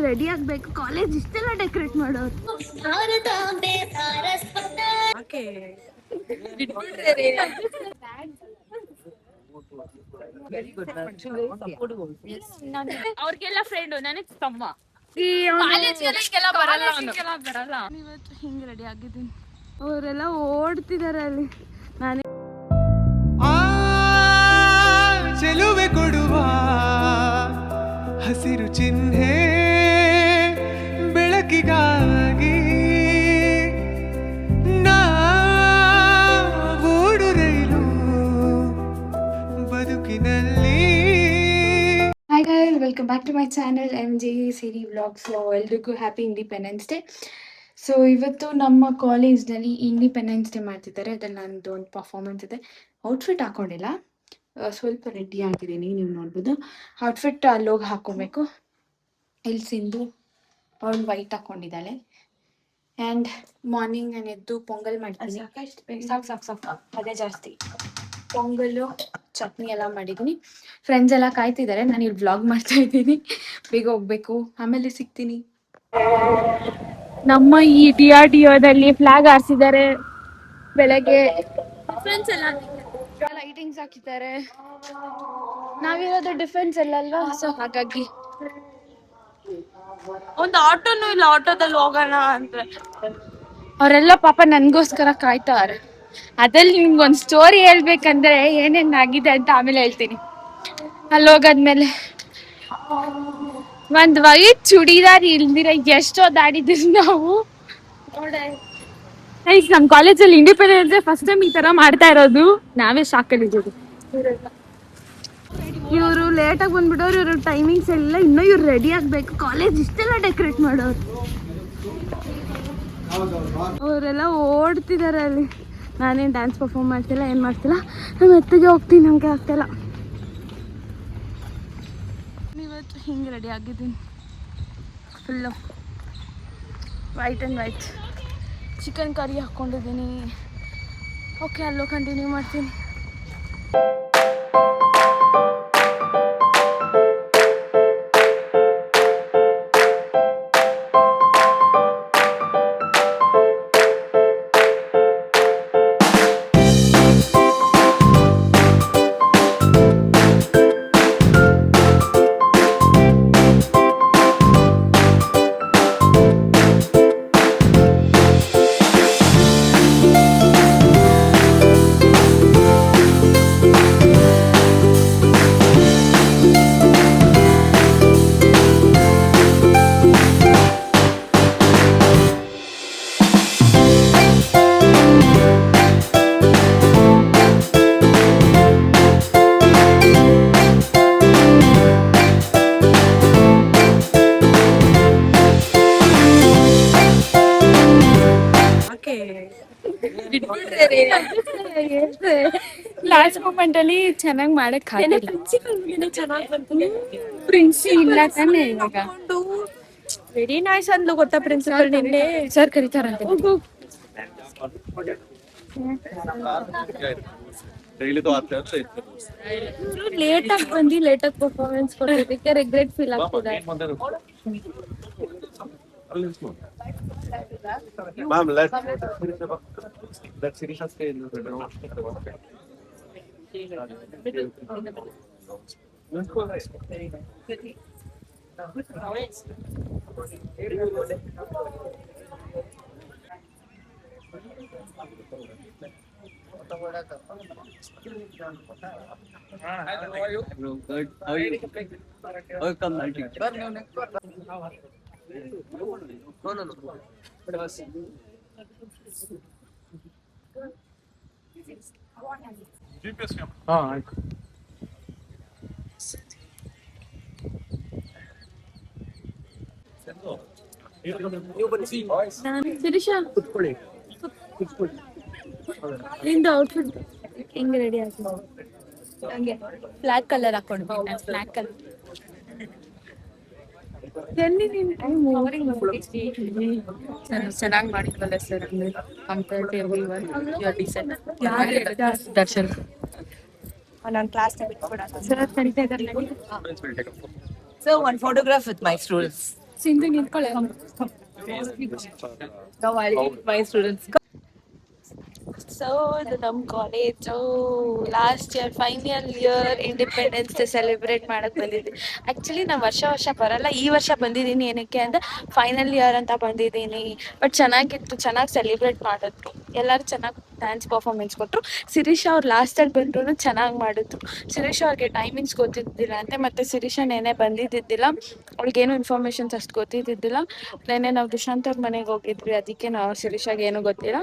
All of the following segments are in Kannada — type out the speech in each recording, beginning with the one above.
ರೆಡಿ ಆಗ್ಬೇಕು. ಕಾಲೇಜ್ ಇಷ್ಟೆಲ್ಲ ಡೆಕೋರೇಟ್ ಮಾಡೋರು. ಅವ್ರಿಗೆಲ್ಲ ಫ್ರೆಂಡ್ ನನಗ್ ತಮ್ಮ. ಇವತ್ತು ಹಿಂಗೆ ರೆಡಿ ಆಗಿದ್ದೀನಿ. ಅವರೆಲ್ಲ ಓಡ್ತಿದ್ದಾರೆ ಅಲ್ಲಿ. ನಾನೇ ಚೆಲುವೆ ಕೊಡುವ ಹಸಿರು ಚಿಹ್ನೆ ಬೆಳಕಿಗಾಗಿ ನಾವೂಡು ರೈಲು ಬದುಕಿನಲ್ಲಿ. Hi guys, welcome back to my channel MJ Siri vlogs. ಎಲ್ರಿಗೂ ಹ್ಯಾಪಿ ಇಂಡಿಪೆಂಡೆನ್ಸ್ ಡೇ. ಸೊ ಇವತ್ತು ನಮ್ಮ ಕಾಲೇಜ್ನಲ್ಲಿ ಇಂಡಿಪೆಂಡೆನ್ಸ್ ಡೇ ಮಾಡ್ತಿದ್ದಾರೆ. ಅದ್ರಲ್ಲಿ ನಂದು ಒಂದು ಪರ್ಫಾರ್ಮೆನ್ಸ್ ಇದೆ. ಔಟ್ಫಿಟ್ ಹಾಕೊಂಡಿಲ್ಲ, ಸ್ವಲ್ಪ ರೆಡಿ ಆಗಿದ್ದೀನಿ. ನೀವು ನೋಡ್ಬೋದು ಔಟ್ಫಿಟ್ ಅಲ್ಲೋಗಿ ಹಾಕೋಬೇಕು. ಇಲ್ಲಿ ಸಿಂಧು ಅವಳು ವೈಟ್ ಹಾಕೊಂಡಿದ್ದಾಳೆ. ಆ್ಯಂಡ್ ಮಾರ್ನಿಂಗ್ ನಾನು ಎದ್ದು ಪೊಂಗಲ್ ಮಾಡ್ತೀನಿ. ಸಾಕು ಅದೇ ಜಾಸ್ತಿ. ಪೊಂಗಲ್ಲು ಚಟ್ನಿ ಎಲ್ಲ ಮಾಡಿದ್ದೀನಿ. ಫ್ರೆಂಡ್ಸ್ ಎಲ್ಲ ಕಾಯ್ತಿದ್ದಾರೆ. ನಾನು ಇಲ್ಲಿ ವ್ಲಾಗ್ ಮಾಡ್ತಾ ಇದ್ದೀನಿ. ಬೇಗ ಹೋಗ್ಬೇಕು, ಆಮೇಲೆ ಸಿಗ್ತೀನಿ. ನಮ್ಮ ಈ DRDOದಲ್ಲಿ ಫ್ಲಾಗ್ ಹಾರಿಸಿದ್ದಾರೆ ಬೆಳಗ್ಗೆ. ಫ್ರೆಂಡ್ಸ್ ಎಲ್ಲ ಲೈಟಿಂಗ್ಸ್ ಹಾಕಿದ್ದಾರೆ. ನಾವಿರೋದು ಡಿಫೆನ್ಸ್ ಅಲ್ಲಲ್ವಾ, ಸೊ ಹಾಗಾಗಿ ಒಂದು ಆಟೋನು ಇಲ್ಲ, ಆಟೋದಲ್ಲಿ ಹೋಗೋಣ ಅಂದ್ರೆ ಅವರೆಲ್ಲ ಪಾಪ ನನಗೋಸ್ಕರ ಕಾಯ್ತಾರೆ. ಅದ್ರಲ್ಲಿ ನಿಮ್ಗೊಂದು ಸ್ಟೋರಿ ಹೇಳ್ಬೇಕಂದ್ರೆ ಏನೇನಾಗಿದೆ ಅಂತ ಆಮೇಲೆ ಹೇಳ್ತೀನಿ. ಅಲ್ಲಿ ಹೋಗಾದ್ಮೇಲೆ ಒಂದು ವೈಟ್ ಚೂಡಿದಾರ್ ಇಲ್ದಿರ ಎಷ್ಟೋ ದಾಡಿದ್ವಿ ನಾವು. ನಮ್ಮ ಕಾಲೇಜಲ್ಲಿ ಇಂಡಿಪೆಂಡೆನ್ಸ್ ಡೇ ಫಸ್ಟ್ ಟೈಮ್ ಈ ತರ ಮಾಡ್ತಾ ಇರೋದು. ನಾವೇ ಶಾಕಲ್ಲಿದ್ದೀವಿ. ಇವರು ಲೇಟಾಗಿ ಬಂದ್ಬಿಟ್ಟವ್ರು. ಇವ್ರ ಟೈಮಿಂಗ್ಸ್ ಎಲ್ಲ ಇನ್ನೂ ಇವ್ರು ರೆಡಿ ಆಗ್ಬೇಕು. ಕಾಲೇಜ್ ಇಷ್ಟೆಲ್ಲ ಡೆಕೋರೇಟ್ ಮಾಡೋರು. ಅವರೆಲ್ಲ ಓಡ್ತಿದ್ದಾರೆ ಅಲ್ಲಿ. ನಾನೇನು ಡ್ಯಾನ್ಸ್ ಪರ್ಫಾರ್ಮ್ ಮಾಡ್ತಿಲ್ಲ, ಏನು ಮಾಡ್ತಿಲ್ಲ. ನಾನು ಮೆತ್ತಗೆ ಹೋಗ್ತೀನಿ, ನನಗೆ ಆಗ್ತಾಯಿಲ್ಲ. ಇವತ್ತು ಹಿಂಗೆ ರೆಡಿ ಆಗಿದ್ದೀನಿ. Full white and white. Chicken curry ಹಾಕ್ಕೊಂಡಿದ್ದೀನಿ. ಓಕೆ, ಅಲ್ಲೂ ಕಂಟಿನ್ಯೂ ಮಾಡ್ತೀನಿ. ಲಾಸ್ಟ್ ಮೂಮೆಂಟ್ ಅಲ್ಲಿ ಚೆನ್ನಾಗಿ ಮಾಡಕ್ ಪ್ರಿನ್ಸಿ ಇಲ್ಲ ತಾನೆ ಇವಾಗ. ವೆರಿ ನೈಸ್ ಅಂದ್ಲು ಗೊತ್ತಾ ಪ್ರಿನ್ಸಿಪಲ್ ನಿನ್ನೆ. ಸರ್ ಕರೀತಾರಂತೆ. ಲೇಟ್ ಆಗಿ ಬಂದು ಲೇಟ್ ಆಗಿ ಪರ್ಫಾರ್ಮೆನ್ಸ್ ಕೊಟ್ಟಿದ್ದಕ್ಕೆ ರಿಗ್ರೆಟ್ ಫೀಲ್ ಆಗ್ತಿದೆ. Ma'am, let's finish our stay. Shirisha, ನಿಂದು ಔಟ್ಫಿಟ್ ಹೆಂಗೆ ರೆಡಿ ಆಗಿದೆ? ಹಂಗೆ ಬ್ಲ್ಯಾಕ್ ಕಲರ್ ಹಾಕೊಂಡಿದ್ದೀನಿ. ಬ್ಲ್ಯಾಕ್ ಕಲರ್ ಚೆನ್ನಾಗಿ ಮಾಡಿದ್ವಲ್ಲ sir. Compare to everyone you are decent. Darshan ನಾನು ಕ್ಲಾಸ್ ಬಿಟ್ಬಿಡ ಸರ್ ಕರೀತಾ ಇದ್ದಾರೆ. So one photograph with my students. Sindhu ನಿಂತ್ಕೊಳ್ಳಿ. My students. ಸೊ ಇದು ನಮ್ಮ college last year final year independence day celebrate ಮಾಡಕ್ ಬಂದಿದ್ವಿ. ಆ್ಯಕ್ಚುಲಿ ನಾನು ವರ್ಷ ಬರಲ್ಲ, ಈ ವರ್ಷ ಬಂದಿದ್ದೀನಿ. ಏನಕ್ಕೆ ಅಂದರೆ ಫೈನಲ್ ಇಯರ್ ಅಂತ ಬಂದಿದ್ದೀನಿ. ಬಟ್ ಚೆನ್ನಾಗಿತ್ತು, ಚೆನ್ನಾಗಿ ಸೆಲೆಬ್ರೇಟ್ ಮಾಡಿದ್ರು. ಎಲ್ಲರೂ ಚೆನ್ನಾಗಿ ಡ್ಯಾನ್ಸ್ ಪರ್ಫಾರ್ಮೆನ್ಸ್ ಕೊಟ್ಟರು. ಶಿರೀಷ್ ಅವ್ರು ಲಾಸ್ಟಲ್ಲಿ ಬಂದ್ರು ಚೆನ್ನಾಗಿ ಮಾಡಿದ್ರು. ಶಿರೀಷ್ ಅವ್ರಿಗೆ ಟೈಮಿಂಗ್ಸ್ ಗೊತ್ತಿದ್ದಿಲ್ಲ ಅಂತೆ, ಮತ್ತು ಶಿರೀಷ ನೆನೆ ಬಂದಿದ್ದಿದ್ದಿಲ್ಲ, ಅವ್ಳಿಗೇನು ಇನ್ಫಾರ್ಮೇಷನ್ಸ್ ಅಷ್ಟು ಗೊತ್ತಿದ್ದಿದ್ದಿಲ್ಲ. ನೆನೆ ನಾವು ದುಷ್ಯಂತ್ ಅವ್ರ ಮನೆಗೆ ಹೋಗಿದ್ವಿ, ಅದಕ್ಕೆ ನಾವು ಶಿರೀಷಾಗೆ ಏನೂ ಗೊತ್ತಿಲ್ಲ.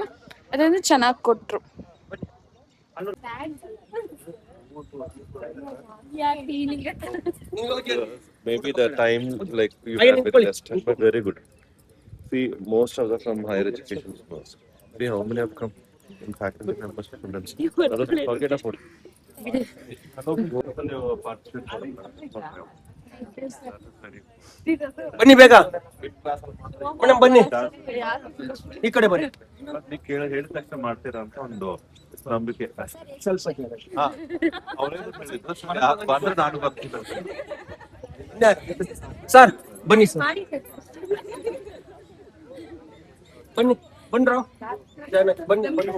ಅದನ್ನು ಚೆನ್ನಾಗಿ ಕೊಟ್ಟರು. Maybe the time like you have been tested, but very good. See, most of the from higher education schools. See how many have come in faculty members, students. Others forget about it. ಬನ್ನಿ ಬೇಗ ಮೇಡಮ್ ಬನ್ನಿ ಈ ಕಡೆ ಬನ್ನಿ. ನೀವು ಹೇಳಿದ ತಕ್ಷಣ ಮಾಡ್ತೀರಾ ಅಂತ ಒಂದು ನಂಬಿಕೆ ಸ್ವಲ್ಪ ಬಂದ್ರೆ ನಾನು ಬರ್ತೀನಿ. ಸರ್ ಬನ್ನಿ ಸರ್ ಬನ್ನಿ ಬನ್ರೋ ಬನ್ನಿ ಬನ್ನಿ.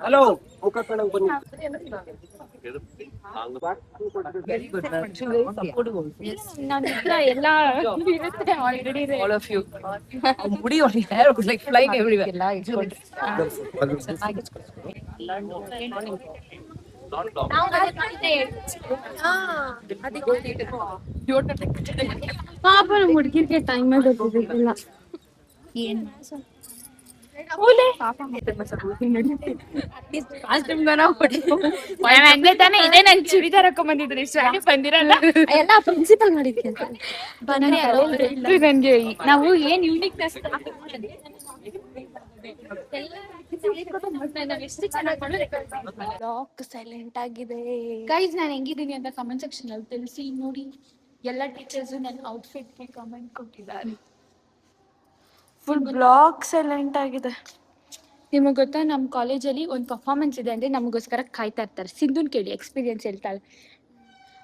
ಹಲೋ ಮುಖ ಕಾಣಂಗ್ ಬನ್ನಿ. ಎಲ್ಲ ಇರುತ್ತೆ ಆಲ್ರೆಡಿ. All of you. ಮುಡಿ ಒಳ್ಳೆ ಹೇರ್ ಲೈಕ್ ಫ್ಲೈಂಗ್ ಎವ್ರಿವೇರ್. ಪಾಪ ನಮ್ಮ ಹುಡುಗಿರ್ಗೆ ಟೈಮೇ ಗೊತ್ತಿದ್ದಿಲ್ಲ. ಇದೇ ನನ್ ಚೂಡಿದಾರ್ ಹಾಕೊಂಡ್ಬಂದಿದ್ರಿ, ಬಂದಿರಲ್ಲ. ಎಲ್ಲ ಪ್ರಿನ್ಸಿಪಲ್ ಮಾಡಿದ್ವಿ ನನ್ಗೆ ನಾವು ಏನ್ ಯೂನಿಕ್ನೆಸ್ ಬ್ಲಾಕ್ ಸೈಲೆಂಟ್ ಆಗಿದೆ. ಗೈಸ್ ನಾನು ಹೆಂಗಿದ್ದೀನಿ ಅಂತ ಕಮೆಂಟ್ ಸೆಕ್ಷನ್ ಅಲ್ಲಿ ತಿಳಿಸಿ. ನೋಡಿ ಎಲ್ಲ ಟೀಚರ್ಸ್ ನನ್ನ ಔಟ್ಫಿಟ್ಗೆ ಕಮೆಂಟ್ ಕೊಟ್ಟಿದ್ದಾರೆ. ಫುಲ್ ಬ್ಲಾಕ್ ಸೈಲೆಂಟ್ ಆಗಿದೆ. ನಿಮಗೆ ಗೊತ್ತಾ, ನಮ್ಮ ಕಾಲೇಜಲ್ಲಿ ಒಂದು ಪರ್ಫಾರ್ಮೆನ್ಸ್ ಇದೆ ಅಂದರೆ ನಮಗೋಸ್ಕರ ಕಾಯ್ತಾ ಇರ್ತಾರೆ. ಸಿಂಧುನ್ ಕೇಳಿ, ಎಕ್ಸ್ಪೀರಿಯನ್ಸ್ ಹೇಳ್ತಾಳೆ.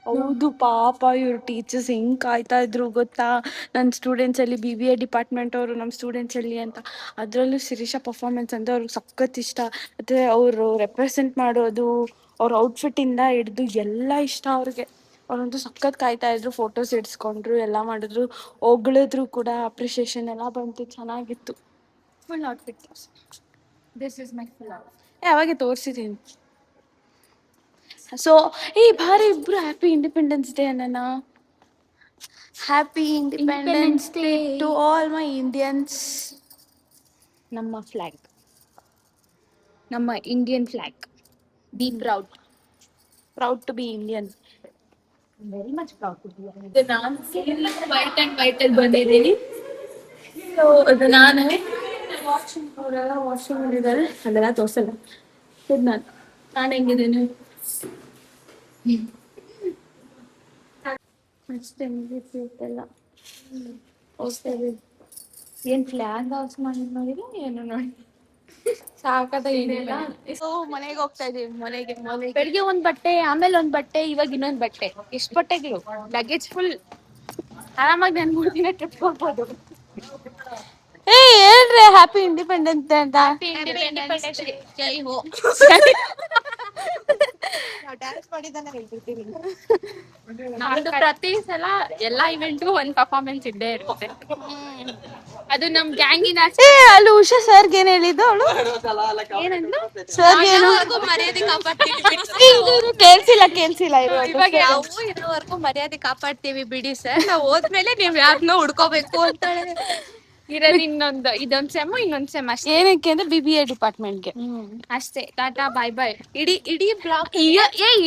ಹೌದು ಪಾಪ, ಇವ್ರು ಟೀಚರ್ಸ್ ಹೆಂಗೆ ಕಾಯ್ತಾ ಇದ್ರು ಗೊತ್ತಾ. ನನ್ನ ಸ್ಟೂಡೆಂಟ್ಸಲ್ಲಿ BBA ಡಿಪಾರ್ಟ್ಮೆಂಟ್ ಅವರು ನಮ್ಮ ಸ್ಟೂಡೆಂಟ್ಸಲ್ಲಿ ಅಂತ. ಅದರಲ್ಲೂ ಶಿರೀಷ ಪರ್ಫಾರ್ಮೆನ್ಸ್ ಅಂದರೆ ಅವ್ರಿಗೆ ಸಖತ್ ಇಷ್ಟ. ಮತ್ತು ಅವರು ರೆಪ್ರೆಸೆಂಟ್ ಮಾಡೋದು, ಅವ್ರ ಔಟ್ಫಿಟ್ಟಿಂದ ಹಿಡ್ದು ಎಲ್ಲ ಇಷ್ಟ ಅವ್ರಿಗೆ. ಅವರಂತೂ ಸಖತ್ ಕಾಯ್ತಾ ಇದ್ರು, ಫೋಟೋಸ್ ಇಡ್ಸ್ಕೊಂಡ್ರು, ಎಲ್ಲ ಮಾಡಿದ್ರು, ಹೊಗಳಿದ್ರು ಕೂಡ, ಅಪ್ರಿಷಿಯೇಷನ್ ಎಲ್ಲ ಬಂತು, ಚೆನ್ನಾಗಿತ್ತು. Full outfit. This is my full outfit. ಅವಾಗೆ ತೋರಿಸಿದ್ದೀನಿ. ಸೊ ಈ ಬಾರಿ ಇಬ್ರು ಹ್ಯಾಪಿ ಇಂಡಿಪೆಂಡೆನ್ಸ್ ಡೇ ಅನ್ನೋಣ. Happy independence day to all my Indians. ನಮ್ಮ ಫ್ಲಾಗ್, ನಮ್ಮ Indian flag. Be proud. Proud to be Indian. Very much proud to be. ನಾನು ವೈಟ್ ಅಂಡ್ ವೈಟ್ ಅಲ್ಲಿ ಬಂದಿದ್ದೀನಿ. ಸೊ ಅದು ನಾನು ವಾಷಿಂಗ್, ಅವರೆಲ್ಲ ವಾಷಿಂಗ್ ಮಾಡಿದ್ದಾರೆ, ಅದೆಲ್ಲ ತೋರಿಸಲ್ಲ. ಇದು ನಾನು ಹೆಂಗಿದ್ದೀನಿ ಅಷ್ಟೇ ಮುಗಿಸಿಲ್ಲ. ಏನ್ ಫ್ಲಾಗ್ ಹಾಸ್ ಮಾಡಿಲ್ಲ ಏನು ನೋಡಿ ಸಾಕಾಗಿಲ್ಲ. ಸೊ ಮನೆಗೆ ಹೋಗ್ತಾ ಇದೀವಿ. ಮನೆಗೆ ಬೆಳಿಗ್ಗೆ ಒಂದ್ ಬಟ್ಟೆ, ಆಮೇಲೆ ಒಂದ್ ಬಟ್ಟೆ, ಇವಾಗ ಇನ್ನೊಂದ್ ಬಟ್ಟೆ. ಎಷ್ಟು ಬಟ್ಟೆಗಳು, ಲಗೇಜ್ ಫುಲ್. ಆರಾಮಾಗಿ ನಾನು 3 ದಿನ ಟ್ರಿಪ್ ಹೋಗ್ಬೋದು. ಹೇಳ್ರಿ ಹ್ಯಾಪಿ ಇಂಡಿಪೆಂಡೆನ್ಸ್ ಡೇ ಅಂತ. ಜೈ ಹೋ. ನಮ್ದು ಪ್ರತಿ ಸಲ ಎಲ್ಲಾ ಇವೆಂಟು ಒಂದ್ ಪರ್ಫಾರ್ಮೆನ್ಸ್ ಇದ್ದೇ ಇರುತ್ತೆ. ಅದು ನಮ್ ಗ್ಯಾಂಗಿನ. ಅಲ್ಲಿ ಉಷಾ ಸರ್ಗೆ ಏನ್ ಹೇಳಿದ್ದು ಅವಳು? ಏನಂದ್ರು? ಸರ್ ಏನು ಮರ್ಯಾದೆ ಕಾಪಾಡ್ತೀವಿ. ಕೇಳ್ಸಿಲ್ಲ ಇವಾಗ ಯಾವ ಇರೋವರೆಗೂ ಮರ್ಯಾದೆ ಕಾಪಾಡ್ತೀವಿ ಬಿಡಿ ಸರ್, ನಾವ್ ಹೋದ್ಮೇಲೆ ನೀವ್ ಯಾರನ್ನೋ ಹುಡ್ಕೋಬೇಕು ಅಂತಾಳೆ. ಇರೋದು ಇದೊಂದ್ ಸೆಮ್, ಇನ್ನೊಂದ್ ಸೆಮ್ ಅಷ್ಟೇ. ಏನಕ್ಕೆ ಅಂದ್ರೆ BBA ಡಿಪಾರ್ಟ್ಮೆಂಟ್ಗೆ ಅಷ್ಟೇ. ಟಾಟಾ ಬಾಯ್ ಬಾಯ್. ಇಡೀ ಬ್ಲಾಕ್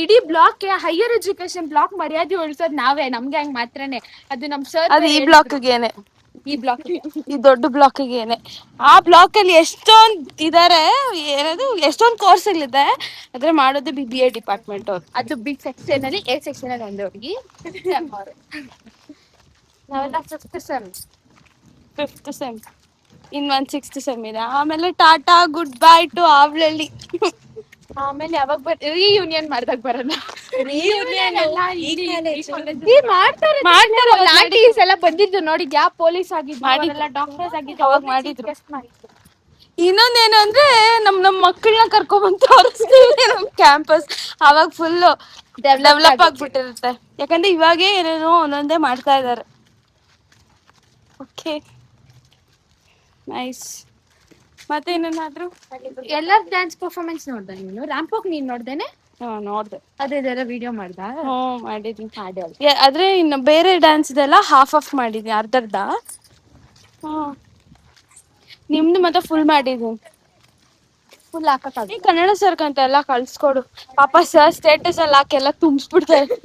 ಇಡೀ ಬ್ಲಾಕ್, ಹೈಯರ್ ಎಜುಕೇಶನ್ ಬ್ಲಾಕ್ ಮರ್ಯಾದೆ ಉಳಿಸೋದ್ ನಾವೇ, ನಮ್ಗೆ ಹಂಗ್ ಮಾತ್ರನೇ. ಅದು ನಮ್ ಸರ್. ಅದು ಈ ಬ್ಲಾಕ್ಗೇನೆ, ಈ ಬ್ಲಾಕ್, ಈ ದೊಡ್ಡ ಬ್ಲಾಕ್ಗೇನೆ. ಆ ಬ್ಲಾಕ್ ಅಲ್ಲಿ ಎಷ್ಟೊಂದ್ ಇದಾರೆ, ಏನದು ಎಷ್ಟೊಂದ್ ಕೋರ್ಸ್ಗಳಿದೆ, ಆದ್ರೆ ಮಾಡೋದು BBA ಡಿಪಾರ್ಟ್ಮೆಂಟ್ ಅವ್ರು. ಅದು ಬಿಗ್ ಸೆಕ್ಷನ್ ಅಲ್ಲಿ, A ಸೆಕ್ಷನ್ ಅಲ್ಲಿ ಒಂದು ಹುಡುಗಿ. ನಾವೆಲ್ಲ ಫಿಫ್ತ್ ಸೆಮ್, ಇನ್ನೊಂದು 6th ಸೆಮ್ ಇದೆ. ಆಮೇಲೆ ಟಾಟಾ ಗುಡ್ ಬೈ ಟು ಆವ್ಲಳ್ಳಿ. ಆಮೇಲೆ ಯಾವಾಗ ಯೂನಿಯನ್ ಮಾಡ್ದಾಗ ಬರೋಣ. ಆಂಟೀಸ್ ಎಲ್ಲ ಬಂದಿದ್ರು ನೋಡಿದ್ಯಾ, ಪೊಲೀಸ್ ಆಗಿದ್ರು, ಡಾಕ್ಟರ್ಸ್ ಆಗಿದ್ರು, ಅವಾಗ ಮಾಡಿದ್ರು. ಇನ್ನೊಂದೇನು ಅಂದ್ರೆ ನಮ್ ಮಕ್ಕಳನ್ನ ಕರ್ಕೊಂಡ್ಬಂದು ತೋರಿಸ್ತೀವಿ ನಮ್ ಕ್ಯಾಂಪಸ್. ಅವಾಗ ಫುಲ್ ಡೆವಲಪ್ ಆಗ್ಬಿಟ್ಟಿರುತ್ತೆ. ಯಾಕಂದ್ರೆ ಇವಾಗೇ ಏನೇನೋ ಒಂದೊಂದೇ ಮಾಡ್ತಾ ಇದಾರೆ. Okay nice. ಮತ್ತೆ ಏನೇನಾದ್ರು ಎಲ್ಲಾರ್ ಡ್ಯಾನ್ಸ್ ಪರ್ಫಾರ್ಮೆನ್ಸ್ ನೋಡ್ದ ನೀನು? ರ್ಯಾಂಪ್ ವಾಕ್ ನೀನ್ ನೋಡ್ದೇನೆ? ನೋಡ್ದೆ. ಅದೇದೆಲ್ಲ ವಿಡಿಯೋ ಮಾಡ್ದ? ಮಾಡಿದೀನಿ. ಆದ್ರೆ ಇನ್ನು ಬೇರೆ ಡ್ಯಾನ್ಸ್ ಇದೆಲ್ಲ ಹಾಫ್ ಮಾಡಿದೀನಿ, ಅರ್ಧರ್ಧ. ನಿಮ್ದು ಮತ್ತೆ ಫುಲ್ ಮಾಡಿದೀನಿ. ಫುಲ್ ಹಾಕಕ್ಕಾಗ ಈ ಕನ್ನಡ ಸರ್ಕಂತ ಎಲ್ಲ ಕಳ್ಸ್ಕೊಡು ಪಾಪ. ಸರ್ ಸ್ಟೇಟಸ್ ಅಲ್ಲಿ ಹಾಕೆಲ್ಲ ತುಂಬಿಸ್ಬಿಡ್ತಾರೆ.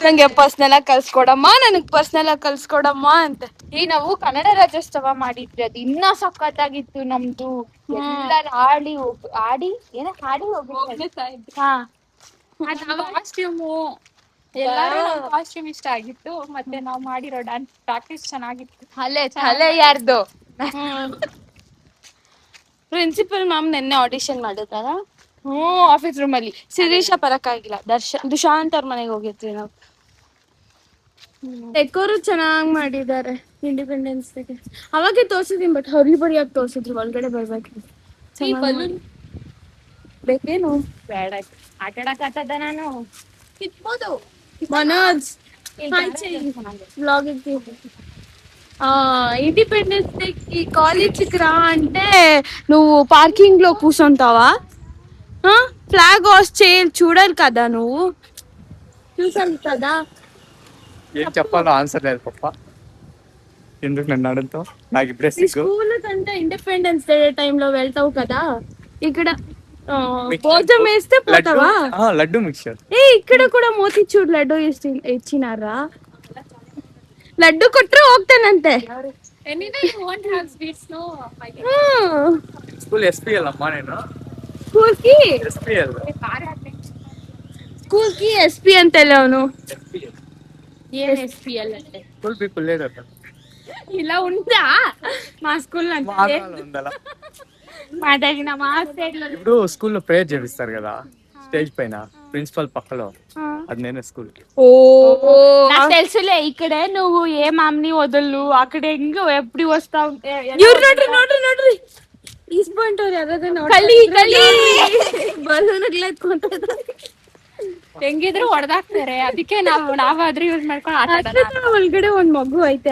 ನಂಗೆ ಪರ್ಸ್ನಲ್ ಆಗಿ ಕಳ್ಸ್ಕೊಡಮ್ಮ, ನನಗ್ ಪರ್ಸ್ನಲ್ ಆಗಿ ಕಳ್ಸ್ಕೊಡಮ್ಮ ಅಂತ. ನಾವು ಕನ್ನಡ ರಾಜ್ಯೋತ್ಸವ ಮಾಡಿದ್ವಿ, ಅದು ಇನ್ನ ಸಖತ್ತಾಗಿತ್ತು ನಮ್ದು. ಎಲ್ಲಾರು ಹಾಡಿ ಕಾಸ್ಟ್ಯೂಮ್ ಇಷ್ಟ ಆಗಿತ್ತು, ಮತ್ತೆ ನಾವು ಮಾಡಿರೋ ಡ್ಯಾನ್ಸ್ ಪ್ರಾಕ್ಟೀಸ್ ಚೆನ್ನಾಗಿತ್ತು. ತಲೆ ಯಾರ್ದು? ಪ್ರಿನ್ಸಿಪಲ್ ಮ್ಯಾಮ್ ನಿನ್ನೆ ಆಡಿಷನ್ ಮಾಡಿದಾರ ಆಫೀಸ್ ರೂಮ್ ಅಲ್ಲಿ. ಶಿರೀಷ ಬರಕ್ಕಾಗಿಲ್ಲ, ದುಶಾಂತ್ ಅವ್ರ ಮನೆಗೆ ಹೋಗಿದ್ವಿ ನಾವು. ಡೆಕೋರು ಚೆನ್ನಾಗ್ ಮಾಡಿದ್ದಾರೆ ಇಂಡಿಪೆಂಡೆನ್ಸ್ ಡೇಗೆ. ಅವಾಗೆ ತೋರ್ಸಿದೀನಿ, ಬಟ್ ಹರಿಬರಿಯಾಗಿ ತೋರ್ಸಿದ್ರು, ಒಳಗಡೆ ಬರ್ಬೇಕು. ಬೇಕೇನು? ಬೇಡ, ಆಟಾಡಕತ್ತದ ನಾನು. ಇಟ್ಬೋದು. ಮನೋಜ್ ఇండిపెండెన్స్ డేకి కాలేజీకి రా అంటే నువ్వు పార్కింగ్ లో కూర్చుంటావా? ఫ్లాగ్ హాస్ట్ చేయాలి, చూడాలి కదా నువ్వు. చూసాను కదా. ఏం చెప్పాలో ఆన్సర్ లేదు పప్ప. ఎందుకు నన్ను అడుగుతావు? నాకు ఇప్పుడే సిగ్గు. స్కూల్ కంటే ఇండిపెండెన్స్ డే టైంలో వెళ్తావు కదా, ఇక్కడ భోజనం వేస్తే పోతావా? లడ్డు మిక్చర్. ఇక్కడ కూడా మోతిచూర్ లడ్డు ఇచ్చినారా? ಲಡ್ಡು ಕೊಟ್ರೆ ಹೋಗ್ತೇನಂತೆ. స్కూల్ ఎస్పీఎల్ అమ్మా నేను. ಸ್ಕೂಲ್ కి ಎಸ್ ಪಿ ಅಂತೆಲ್ಲ ಅವನು. ಏನ್ SPL అంటే? స్కూల్ పీపుల్ లేదు ఇలా ఉందా మా స్కూల్ మా దగ్గర మా స్టేట్ లో. ఇప్పుడు స్కూల్లో ప్రేయర్ చేపిస్తారు కదా స్టేజ్ పైన, ప్రిన్సిపల్ పక్కలో, అది నేనే స్కూల్ కి. నాకు తెలుసులే, ఇక్కడే నువ్వు ఏ మామ్ని వదలు, అక్కడ ఇంకా ఎప్పుడు వస్తావు. ಇವ್ರು ನೋಡ್ರಿ ಈಸ್ಕೊಂಡವ್ರು ಯಾರಾದ್ರೂ ಕಲಿ ಬಲೂನ್ಗಳು ಎತ್ಕೊಂತ ಹೆಂಗಿದ್ರು ಹೊಡೆದಾಕ್ತಾರೆ, ಅದಕ್ಕೆ ನಾವಾದ್ರೂ ಯೂಸ್ ಮಾಡ್ಕೊಂಡು ಆಟ ಆಡೋಣ. ಒಳಗಡೆ ಒಂದ್ ಮಗು ಐತೆ.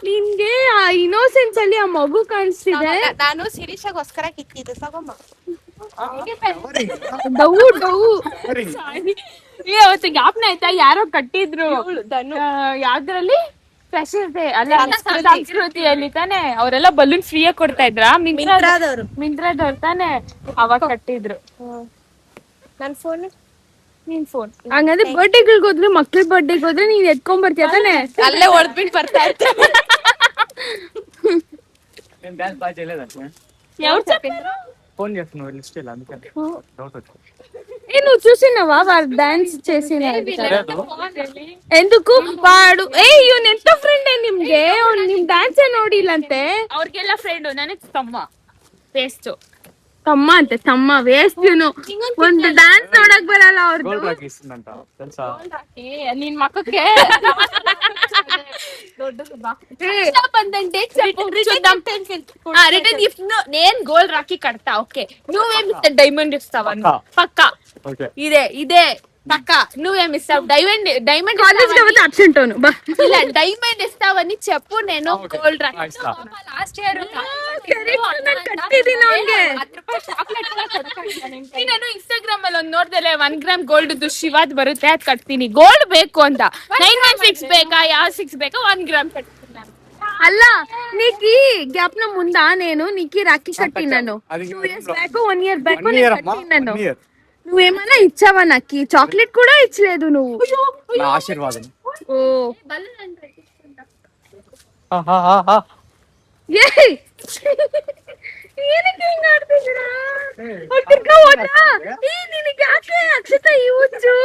ನಿನ್ಗೆ ಆ ಇನ್ನೋಸೆನ್ಸ್ ಅಲ್ಲಿ ಆ ಮಗು ಕಾಣಿಸ್ತಿದೆ. ನಾನು ಶಿರೀಷಗೋಸ್ಕರ ಕಿತ್ತಿದ್ದು ತಗೊಂಬ. ಅವತ್ತು ಜ್ಞಾಪನ ಆಯ್ತಾ, ಯಾರೋ ಕಟ್ಟಿದ್ರು ಯಾವ್ದ್ರಲ್ಲಿ, ಫ್ರೆಶರ್ಸ್ ಡೇ ಅಲ್ಲ ಸಂಸ್ಕೃತಿಯಲ್ಲಿ ತಾನೆ, ಅವರೆಲ್ಲ ಬಲೂನ್ ಫ್ರೀ ಆಗಿ ಕೊಡ್ತಾ ಇದ್ರ, ಮಿಂತ್ರಾದವ್ರು ತಾನೆ, ಅವಾಗ ಕಟ್ಟಿದ್ರು. ನನ್ ಫೋನ್ ನಿನ್ ಫೋನ್ ಹಂಗಂದ್ರೆ ಬರ್ಡೇಗಳಿಗೆ ಹೋದ್ರೆ, ಮಕ್ಳ ಬರ್ಡೇಗೆ ಹೋದ್ರೆ ನೀನ್ ಎತ್ಕೊಂಡ್ ಬರ್ತೀಯ ತಾನೆ, ಅಲ್ಲೇ ಹೊಡೆದ್ಬಿಟ್ಟು ಬರ್ತಾ ಇರ್ತೀನಿ. నేను డాన్స్ బాగా చేయలేదంటే ఎవరు చెప్పారు? ఫోన్ చేస్తున్నావు లిస్ట్ ఇలా, అందుకని డౌట్ వచ్చింది. నువ్వు చూసినావా వాడు డాన్స్ చేసిన? ఎందుకు వాడు ಇವ್ನ ಎಂತ ಫ್ರೆಂಡ್ ನಿಮ್ಗೆ? ನಿಮ್ ಡ್ಯಾನ್ಸ್ ನೋಡಿಲ್ಲಂತೆ. ಅವ್ರಿಗೆಲ್ಲ ಫ್ರೆಂಡ್, ನನಗ್ ತಮ್ಮ ಅಂತೆ, ತಮ್ಮ ವೇಸ್ಟ್. ಒಂದು ಡ್ಯಾನ್ಸ್ ನೋಡಕ್ ಬರಲ್ಲ ಅವ್ರದ್ದು. ಗೋಲ್ಡ್ ರಾಕ್ ಇస్తుందంట తెలుసా? ನಿನ್ ಮಕ್ಕಕ್ಕೆ ಬಂದಂటే రిటర్న్ గిఫ్ట్ నేను గోల్డ్ రాఖీ కడతా. ఓకే, నువ్వేమి డైమండ్ ఇస్తావా? పక్కా ఇదే పక్కా. నువ్వేమి ఇస్తావు? డైమండ్ అబ్సెంట్ అవును. ఇలా డైమండ్ ఇస్తావని చెప్పు, నేను గోల్డ్ రాఖీ. లాస్ట్ ఇయర్ ನಾನು ಇನ್ಸ್ಟಾಗ್ರಾಮ್ ಅಲ್ಲಿ ಒಂದ್ ನೋಡ್ದಲೆ 1 ಗ್ರಾಮ್ ಗೋಲ್ಡ್ ಶಿವಾದ್ ಬರುತ್ತೆ, ಅದ್ ಕಟ್ತೀನಿ. ಗೋಲ್ಡ್ ಬೇಕು ಅಂತ 916 ಬೇಕಾ, ಯಾವ 6 ಬೇಕಾ, 1 ಗ್ರಾಮ್ ಕಟ್ತೀನಿ. ಅಲ್ಲ నీకి జ్ఞాపన ముందా? నేను నీకి రాఖీ కట్టి నన్ను 2 years బ్యాక్ 1 year బ్యాక్ నన్ను నువ్వేమన్నా ఇచ్చావా? నాకు చాక్లెట్ కూడా ఇచ్చలేదు నువ్వు. నా ఆశీర్వాదం. ఓ ಏನಕ್ಕೆ ಹಿಂಗ್ ಆಡ್ತಿದ್ದೀರಾ? ತಿರ್ಗಾ ಹೋದ? ನಿನಗೆ ಯಾಕೆ ಅಕ್ಷತ ಇವ್ರು?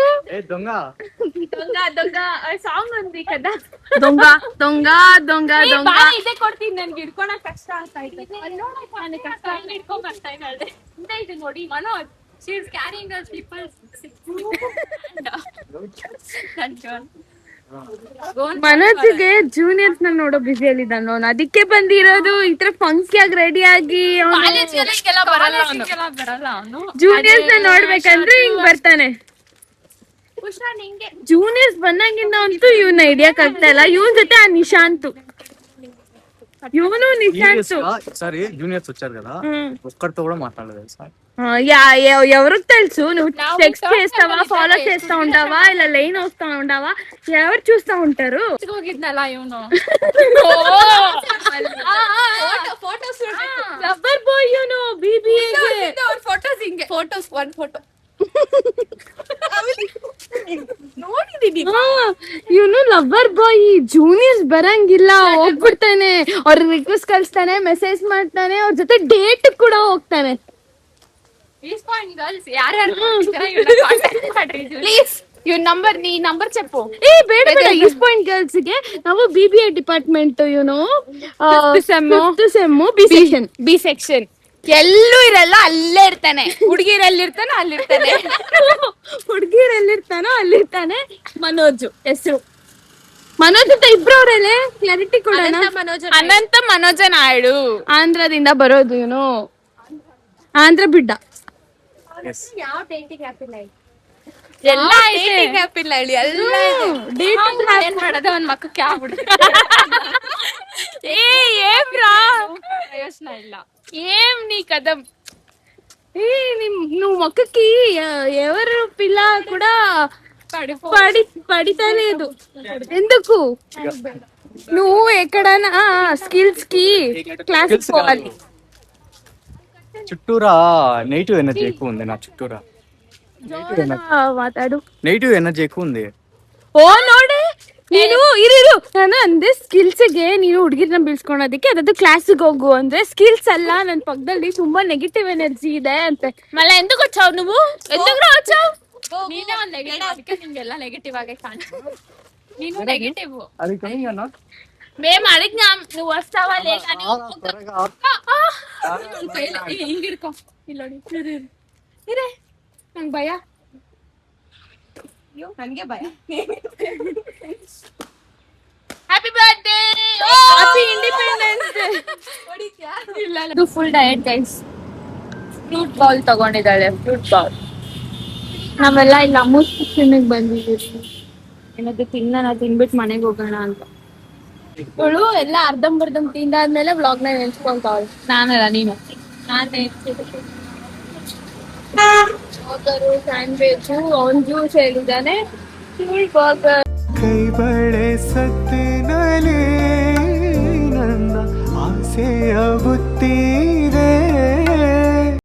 ದೊಂಗ ದೊಂಗ ದೊಂಗ ಸಾಂಗ್ ఉంది కదా ದೊಂಗ ದೊಂಗ ದೊಂಗ ದೊಂಗ ಇದೇ ಕೊಡ್ತೀನಿ ನನ್ಗೆ ಹಿಡ್ಕೊಳಕ್ ಕಷ್ಟ ಆಗ್ತಾ ಇದೆ ನನಗೆ ಕಷ್ಟ ಹಿಡ್ಕೊಂಡ್ ಬರ್ತಾ ಇದ್ದಾಳೆ ಇದು ನೋಡಿ Manoj she is carrying us people ಮನೋಜ್ಗೆ ಜೂನಿಯರ್ಸ್ ನ ನೋಡೋ ಬಿಸಿಯಲ್ಲಿ ಇದ್ದಾನ ಅವನು, ಅದಕ್ಕೆ ಬಂದಿರೋದು ಈ ತರ ಫಂಕ್ಷನ್ ಆಗಿ ರೆಡಿ ಆಗಿ. ಬರಲ್ಲ ಜೂನಿಯರ್ಸ್ ನ ನೋಡ್ಬೇಕಂದ್ರೆ ಹಿಂಗ್ ಬರ್ತಾನೆ. ಪುಷ್ಪ ನಿಂಗೆ ಜೂನಿಯರ್ಸ್ ಬಂದಂಗಿಂದ ಅಂತೂ ಇವನ್ನ ಹಿಡಿಯಕ್ ಆಗ್ತಾ ಇಲ್ಲ. ಇವನ್ జೊತೆ ఆ నిశాంత్, ಇವನು నిశాంత్ సారి జూనియర్స్ వచ్చారు కదా, ఒక్కడితో కూడా మాట్లాడలేదు సార్. ఎవరికి తెలుసు? నువ్వు టెక్స్ట్ చేస్తావా, ఫాలో చేస్తా ఉంటావా, ఇలా లైన్ వస్తా ఉంటావా, ఎవరు చూస్తా ఉంటారు? ಹೋಗಿದ್ನಲ್ಲ ಇವನು ಫೋಟೋಸ್ ರಬ್ಬರ್ ಬಾಯ್ ಇವನು BBA ಫೋಟೋಸ್ ಹಿಂಗೆ ಫೋಟೋಸ್ ಒನ್ ಫೋಟೋ ಇವನು ಲವರ್ ಬಾಯ್. ಜೂನಿಯರ್ಸ್ ಬರಂಗಿಲ್ಲ, ಹೋಗ್ಬಿಡ್ತಾನೆ, ಅವ್ರ ರಿಕ್ವೆಸ್ಟ್ ಕಳಿಸ್ತಾನೆ, ಮೆಸೇಜ್ ಮಾಡ್ತಾನೆ, ಅವ್ರ ಜೊತೆ ಡೇಟ್ ಕೂಡ ಹೋಗ್ತಾನೆ. ಪ್ಲೀಸ್ ಇವ್ ನಂಬರ್ ನೀ ನಂಬರ್ చెప్పు. ಬೇಡ ಬೇಡ, ಈಸ್ಟ್ ಪಾಯಿಂಟ್ ಗರ್ಲ್ಸ್ ಗೆ ನಾವು BBA ಡಿಪಾರ್ಟ್ಮೆಂಟ್, ಇವನು ಬಿ ಸೆಕ್ಷನ್ ಎಲ್ಲೂ ಇರಲ್ಲ, ಅಲ್ಲೇ ಇರ್ತಾನೆ. ಹುಡುಗಿರಲ್ಲಿರ್ತಾನೆ ಅಲ್ಲಿರ್ತಾನೆ, ಹುಡುಗಿರಲ್ಲಿರ್ತಾನೋ ಅಲ್ಲಿರ್ತಾನೆ. ಮನೋಜ್ ಹೆಸರು. ಮನೋಜ್ ಅಂತ ಇಬ್ರವ್ರಲ್ಲೇ ಕ್ಲಾರಿಟಿ ಕೊಡೋಣ. ಅನಂತ ಮನೋಜ ನಾಯ್ಡು, ಆಂಧ್ರದಿಂದ ಬರೋದು ಇವನು, ಆಂಧ್ರ ಬಿಡ್ಡ. ಯಾವ ಡೇಟಿಂಗ್ ಆ್ಯಪ್ ಇಲ್ಲ ಎಲ್ಲ ಡೇಟಿಂಗ್ ಆ್ಯಪ್ ಇಲ್ಲ ಹೇಳಿ, ಎಲ್ಲ ಏನ್ ಮಾಡೋದು ಅವ್ನ ಮಕ್ಕಕ್ಕೆ ಪ್ರಯೋಜನ ಇಲ್ಲ. ఏం నీ కథ నువ్వు మొక్కకి ఎవరు పిల్ల కూడా పడితా లేదు. ఎందుకు? నువ్వు ఎక్కడైనా స్కిల్స్ కి క్లాస్ పోవాలి. చుట్టూరా నెగిటివ్ ఎనర్జీ ఎక్కువ ఉంది. నా చుట్టూరా ಮಾತಾಡು. ನೆಗೆಟಿವ್ ಎನರ್ಜಿ ఎక్కువ ఉంది. ಓ ನೋಡೆ, ನೀನು ಇರು ನಾನು ಅಂದೆ ಸ್ಕಿಲ್ಸ್ಗೆ ನೀನು ಹುಡುಗಿರ್ನ ಬೀಳ್ಸ್ಕೊಳೋದಕ್ಕೆ ಅದಾದ್ರು ಕ್ಲಾಸಿಗೆ ಹೋಗು ಅಂದ್ರೆ, ಸ್ಕಿಲ್ಸ್ ಅಲ್ಲ, ನನ್ನ ಪಕ್ಕದಲ್ಲಿ ತುಂಬಾ ನೆಗೆಟಿವ್ ಎನರ್ಜಿ ಇದೆ ಅಂತೆ. ಮళ్ళీ ఎందుకు వచ్చావు నువ్వు? ఎందుకు వచ్చావు? ನೀನೇ ಒಂದು ನೆಗೆಟಿವ್, ಅದಕ್ಕೆ ನಿಮ್ಗೆಲ್ಲ ನೆಗೆಟಿವ್ ಆಗೇ ಕಾಣ್ತು. ನೀನು ನೆಗೆಟಿವ್. అది కమింగ్ అన్న మేము అడిగినాం, నువ్వు వస్తావా లేదా అని. ಹಿಂಗಿಡ್ಕೊ ಇಲ್ಲೋಡಿ, ಇರೇ ನಂಗೆ ಭಯ, ನನ್ಗೆ ಭಯ. Happy birthday, happy independence day. ಇದು full diet guys. Fruit bowl ತಗೊಂಡಿದ್ದಾಳೆ, ಫ್ರೂಟ್ ಬೌಲ್. ನಾವೆಲ್ಲ ಇಲ್ಲಿ ಅಮೂಸ್ ಕಿಚನ್ಗೆ ಬಂದಿದ್ದೀವಿ, ಏನಾದ್ರು ತಿನ್ಬಿಟ್ಟು ಮನೆಗೆ ಹೋಗೋಣ ಅಂತ. ಇವಳು ಎಲ್ಲ ಅರ್ಧಂಬರ್ಧಂ ತಿಂದಾದ್ಮೇಲೆ ವ್ಲಾಗ್ನ ನೆನ್ಸ್ಕೊಂತಾವಳು. ನಾನಲ್ಲ, ನೀನು. ನಾನೇ ಸ್ಯಾಂಡ್ವಿಚ್, ಅವನ್ ಜ್ಯೂಸ್ ಹೇಳಿದ್ದಾನೆ, ಬರ್ಗರ್. ಕೈ ಬಳೆ ಸತ್ತಿನಲೇ ನನ್ನ ಆಸೆಯ ಬುತ್ತಿ